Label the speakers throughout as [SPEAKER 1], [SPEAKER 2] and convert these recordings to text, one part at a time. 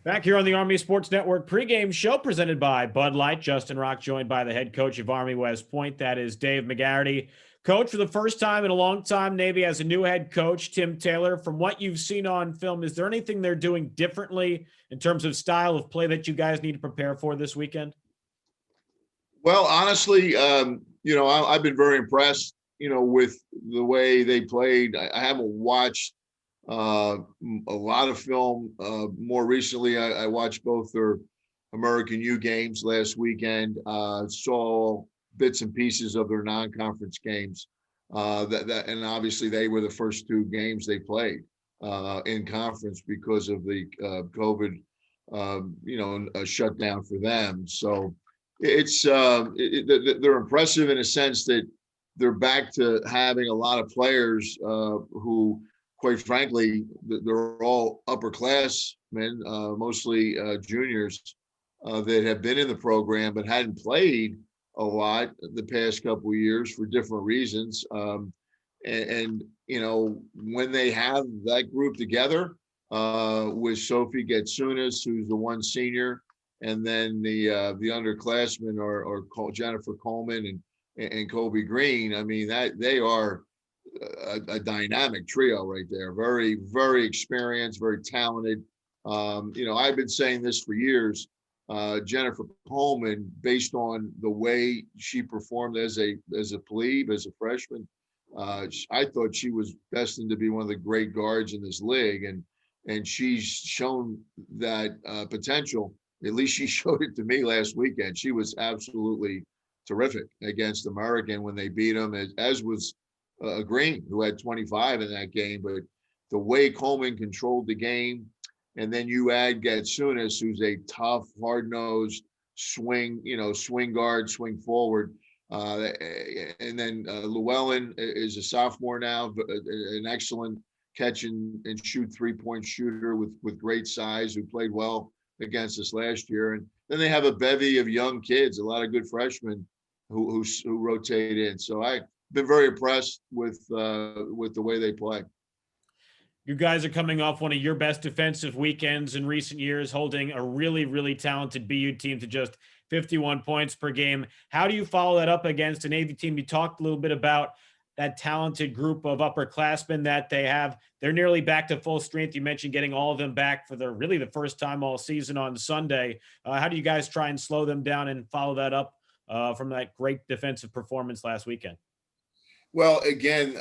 [SPEAKER 1] Back here on the Army Sports Network pregame show presented by Bud Light. Justin Rocke joined by the head coach of Army West Point. That is Dave Magarity. Coach, for the first time in a long time, Navy has a new head coach, Tim Taylor. From what you've seen on film, is there anything they're doing differently in terms of style of play that you guys need to prepare for this weekend?
[SPEAKER 2] Well, honestly, I've been very impressed, with the way they played. I haven't watched a lot of film. More recently, I watched both their American U games last weekend. Saw bits and pieces of their non-conference games. And obviously they were the first two games they played in conference because of the COVID, shutdown for them. So they're impressive in a sense that they're back to having a lot of players who, quite frankly, they're all upperclassmen, mostly juniors that have been in the program but hadn't played a lot the past couple of years for different reasons. When they have that group together with Sophie Getsunas, who's the one senior, and then the underclassmen are Jennifer Coleman and Kobe Green. I mean, that they are a dynamic trio right there. Very, very experienced, very talented. I've been saying this for years. Jennifer Coleman, based on the way she performed as a plebe, as a freshman, I thought she was destined to be one of the great guards in this league, and she's shown that potential. At least she showed it to me last weekend. She was absolutely terrific against American when they beat them, as was Green, who had 25 in that game. But the way Coleman controlled the game, and then you add Getsunas, who's a tough, hard-nosed swing guard, swing forward. And then Llewellyn is a sophomore now, an excellent catch and shoot three-point shooter with great size, who played well against us last year. And then they have a bevy of young kids, a lot of good freshmen who rotate in. So I've been very impressed with the way they play.
[SPEAKER 1] You guys are coming off one of your best defensive weekends in recent years, holding a really, really talented BU team to just 51 points per game. How do you follow that up against a Navy team? You talked a little bit about that talented group of upperclassmen that they have. They're nearly back to full strength. You mentioned getting all of them back for the first time all season on Sunday. How do you guys try and slow them down and follow that up from that great defensive performance last weekend?
[SPEAKER 2] Well, again,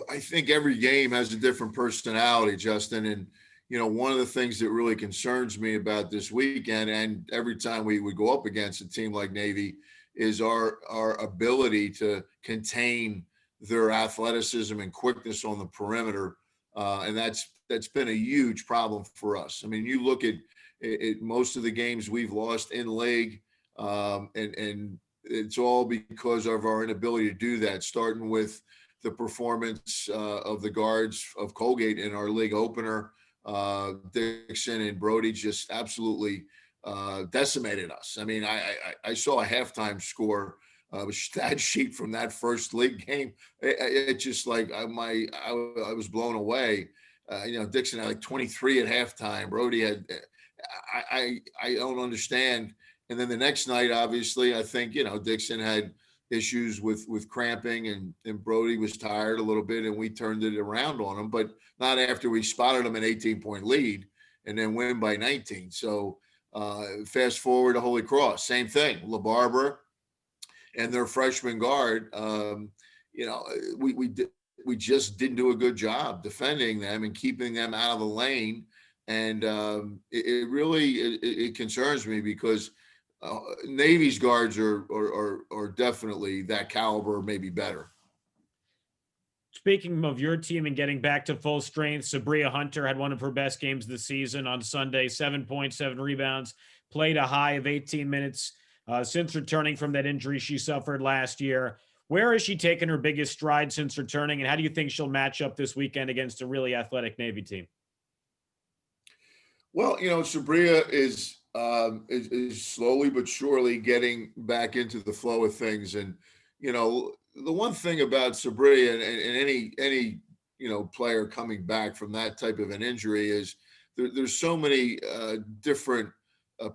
[SPEAKER 2] I think every game has a different personality, Justin. And, one of the things that really concerns me about this weekend, and every time we would go up against a team like Navy, is our ability to contain their athleticism and quickness on the perimeter. And that's been a huge problem for us. I mean, you look at most of the games we've lost in league, and it's all because of our inability to do that, starting with the performance of the guards of Colgate in our league opener. Dixon and Brody just absolutely decimated us. I mean, I saw a halftime score, stat sheet from that first league game. It just like I was blown away. Dixon had like 23 at halftime. Brody had, I don't understand. And then the next night, obviously, I think, Dixon had issues with cramping, and Brody was tired a little bit, and we turned it around on him, but not after we spotted him an 18-point lead and then win by 19. So fast forward to Holy Cross, same thing. LaBarbera and their freshman guard, we just didn't do a good job defending them and keeping them out of the lane. And it really concerns me because Navy's guards are definitely that caliber, maybe better.
[SPEAKER 1] Speaking of your team and getting back to full strength, Sabria Hunter had one of her best games of the season on Sunday, 7 points, 7 rebounds, played a high of 18 minutes since returning from that injury she suffered last year. Where has she taken her biggest stride since returning, and how do you think she'll match up this weekend against a really athletic Navy team?
[SPEAKER 2] Well, Sabria is slowly but surely getting back into the flow of things. And, the one thing about Sabria and any player coming back from that type of an injury is there's so many different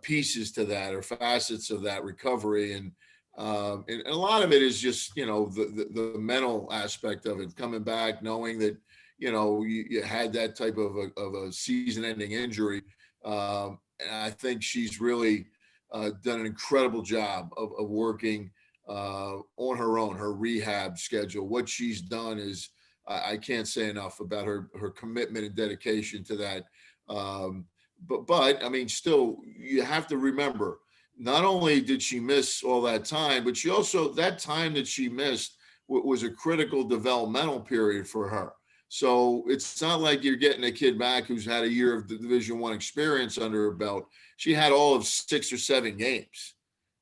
[SPEAKER 2] pieces to that, or facets of that recovery. And a lot of it is just, the mental aspect of it, coming back, knowing that, you had that type of a season ending injury. And I think she's really done an incredible job of working on her own, her rehab schedule. What she's done is, I can't say enough about her commitment and dedication to that. But I mean, still, you have to remember, not only did she miss all that time, but she also, that time that she missed was a critical developmental period for her. So it's not like you're getting a kid back who's had a year of the Division I experience under her belt. She had all of 6 or 7 games.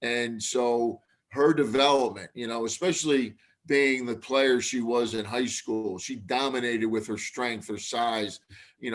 [SPEAKER 2] And so her development, especially being the player she was in high school, she dominated with her strength, her size.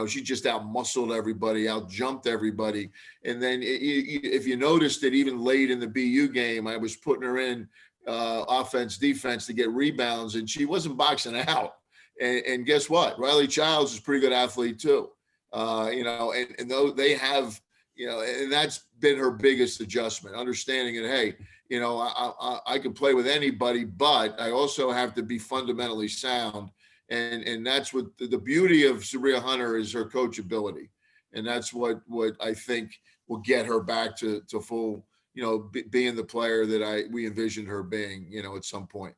[SPEAKER 2] She just out-muscled everybody, out-jumped everybody. And then if you noticed that even late in the BU game, I was putting her in offense, defense to get rebounds, and she wasn't boxing out. And guess what? Riley Childs is a pretty good athlete too. And though they have, and that's been her biggest adjustment, understanding that, hey, I can play with anybody, but I also have to be fundamentally sound. And that's what the beauty of Sabria Hunter is, her coachability. And that's what I think will get her back to full, being the player that we envisioned her being, at some point.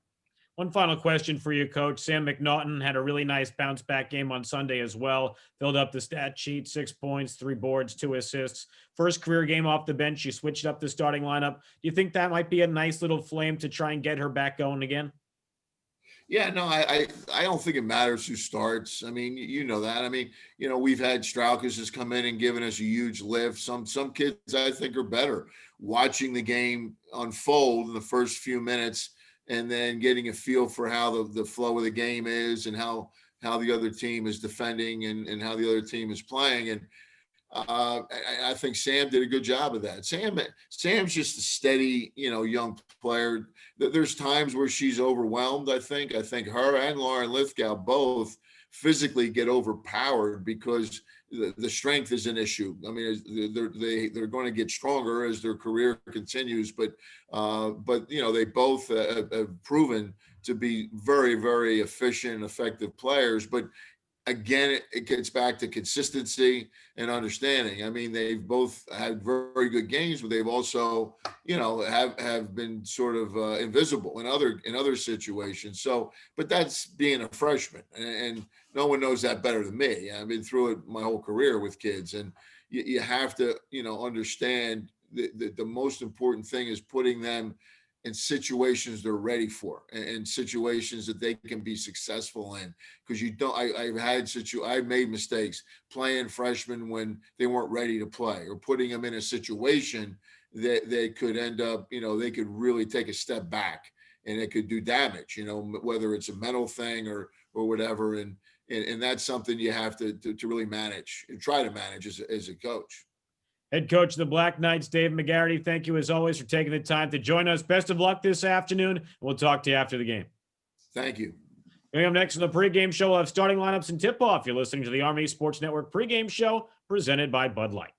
[SPEAKER 1] One final question for you, Coach. Sam McNaughton had a really nice bounce back game on Sunday as well. Filled up the stat sheet, 6 points, 3 boards, 2 assists. First career game off the bench. You switched up the starting lineup. Do you think that might be a nice little flame to try and get her back going again?
[SPEAKER 2] Yeah, no, I don't think it matters who starts. I mean, you know that. I mean, we've had Straukas has come in and given us a huge lift. Some kids I think are better watching the game unfold in the first few minutes, and then getting a feel for how the flow of the game is, and how the other team is defending, and how the other team is playing. And I think Sam did a good job of that. Sam's just a steady, young player. There's times where she's overwhelmed. I think her and Lauren Lithgow both physically get overpowered because the strength is an issue. I mean, they're going to get stronger as their career continues, but they both have proven to be very, very efficient and effective players. But again, it gets back to consistency and understanding. I mean, they've both had very good games, but they've also, have been sort of invisible in other situations. So, but that's being a freshman, and no one knows that better than me. I've been through it my whole career with kids, and you have to, understand the most important thing is putting them in situations they're ready for, and situations that they can be successful in. Because I've made mistakes playing freshmen when they weren't ready to play, or putting them in a situation that they could end up, they could really take a step back, and it could do damage, whether it's a mental thing or whatever. And that's something you have to really manage and try to manage as a coach.
[SPEAKER 1] Head coach of the Black Knights, Dave Magarity, thank you as always for taking the time to join us. Best of luck this afternoon. We'll talk to you after the game.
[SPEAKER 2] Thank you.
[SPEAKER 1] Coming up next on the pregame show, we'll have starting lineups and tip-off. You're listening to the Army Sports Network pregame show presented by Bud Light.